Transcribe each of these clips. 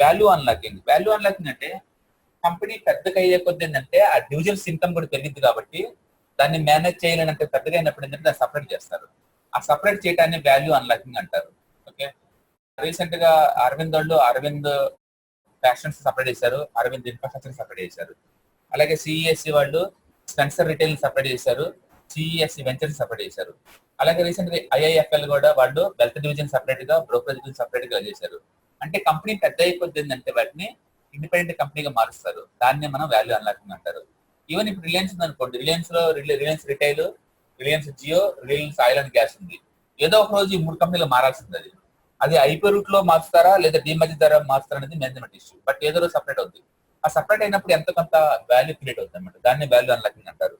Value unlocking అంటే company పెద్దగా అయ్యే కొద్ది ఏంటంటే ఆ డివిజన్స్ ఇన్కమ్ కూడా పెరిగింది కాబట్టి దాన్ని మేనేజ్ చేయాలంటే పెద్దగా అయినప్పుడు ఏంటంటే దాన్ని సపరేట్ చేస్తారు. ఆ సపరేట్ చేయడాన్ని వాల్యూ అన్లాకింగ్ అంటారు. ఓకే, రీసెంట్ గా అరవింద్ ఫ్యాషన్స్ సపరేట్ చేశారు, అరవింద్ ఇన్ఫ్రాస్ట్రక్చర్ సపరేట్ చేశారు. అలాగే సిఈఎస్సి వాళ్ళు స్పెన్సర్ రిటైల్ సపరేట్ చేశారు, సిఈఎస్సి వెంచర్స్ సపరేట్ చేశారు. అలాగే రీసెంట్ గా ఐఐఎఫ్ఎల్ కూడా వాళ్ళు వెల్త్ డివిజన్ సపరేట్ గా, బ్రోకరేజ్ డివిజన్ సపరేట్ గా చేశారు. అంటే కంపెనీ పెద్ద అయిపోద్ది ఏంటంటే వాటిని ఇండిపెండెంట్ కంపెనీగా మారుస్తారు. దాన్ని మనం వాల్యూ అన్లాకింగ్ అంటారు. ఈవెన్ ఇప్పుడు రిలయన్స్ ఉంది అనుకోండి, Reliance retail, Reliance Jio, Reliance oil and gas ఉంది. ఏదో ఒక రోజు ఈ 3 కంపెనీలు మారాల్సింది. అది ఐపీఓ రూట్ లో మార్చుతారా లేదా డిమర్జ్ ద్వారా మార్చుతారా అనేది మేనేజ్మెంట్ ఇష్యూ. బట్ ఏదో రోజు సపరేట్ అవుతుంది. ఆ సపరేట్ అయినప్పుడు ఎంత కొంత వాల్యూ క్రియేట్ అవుతుంది అనమాట. దాన్ని వాల్యూ అన్లాకింగ్ అంటారు.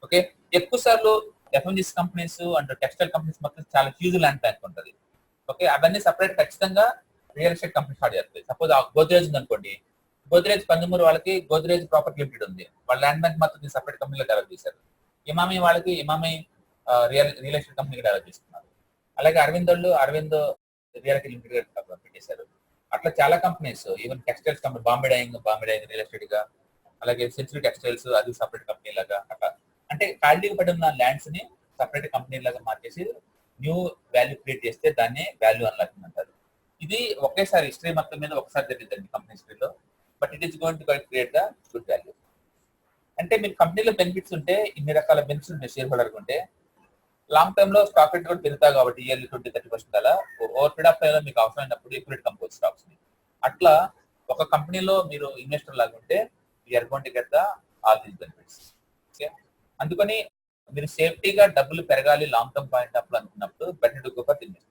ఓకే, ఎక్కువ సార్లు FMCG companies and textile companies మొత్తం చాలా హ్యూజ్ ల్యాండ్ బ్యాంక్ ఉంటుంది. ఓకే, అవన్నీ సపరేట్ ఖచ్చితంగా రియల్ ఎస్టేట్ కంపెనీ స్టార్ట్ చేస్తుంది. సపోజ్ గోద్రేజ్ ఉంది అనుకోండి, గోద్రేజ్ కంజ్యూమర్ వాళ్ళకి గోద్రేజ్ ప్రాపర్టీ లిమిటెడ్ ఉంది. వాళ్ళ ల్యాండ్ బ్యాంక్ మొత్తం సపరేట్ కంపెనీలో డెవలప్ చేశారు. ఇమామి వాళ్ళకి ఇమామి రియల్ ఎస్టేట్ కంపెనీకి డెవలప్ చేస్తున్నారు. అలాగే అరవింద్ రియల్ ఎస్టేట్ లిమిటెడ్ పెట్టేశారు. అట్లా చాలా companies, even textiles company Bombay Dyeing real estate గా, అలాగే సెంచురీ టెక్స్టైల్స్ అది సపరేట్ కంపెనీ లాగా, అట్లా అంటే ఖాళీగా పడి ఉన్న ల్యాండ్స్ ని సపరేట్ కంపెనీ లాగా మార్చేసి న్యూ వాల్యూ క్రియేట్ చేస్తే దాన్ని వాల్యూ అన్లాకింగ్ అంటారు. ఇది ఒకేసారి హిస్టరీ మొత్తం మీద ఒకసారి జరిగిందండి కంపెనీ హిస్టరీలో. But it is going to create the good value. అంటే మీకు కంపెనీలో బెనిఫిట్స్ ఉంటే, ఇన్ని రకాల బెనిఫిట్స్ ఉంటాయి షేర్ హోల్డర్ ఉంటే, లాంగ్ టర్మ్ లో స్టాక్ రేట్ కూడా పెరుగుతాయి కాబట్టి ఇయర్లీ 20-30% అలా ఓవర్ పీరియడ్ ఆఫ్ టైం లో మీకు అవసరమైనప్పుడు లిక్విడ్ కంపోజ్ స్టాక్స్ ని. అట్లా ఒక కంపెనీలో మీరు ఇన్వెస్టర్ లాగా ఉంటే you're going to get the all these benefits. Okay, అందుకని మీరు సేఫ్టీగా డబ్బులు పెరగాలి లాంగ్ టర్మ్ పాయింట్ ఆఫ్ లో అనుకున్నప్పుడు better to go for investment.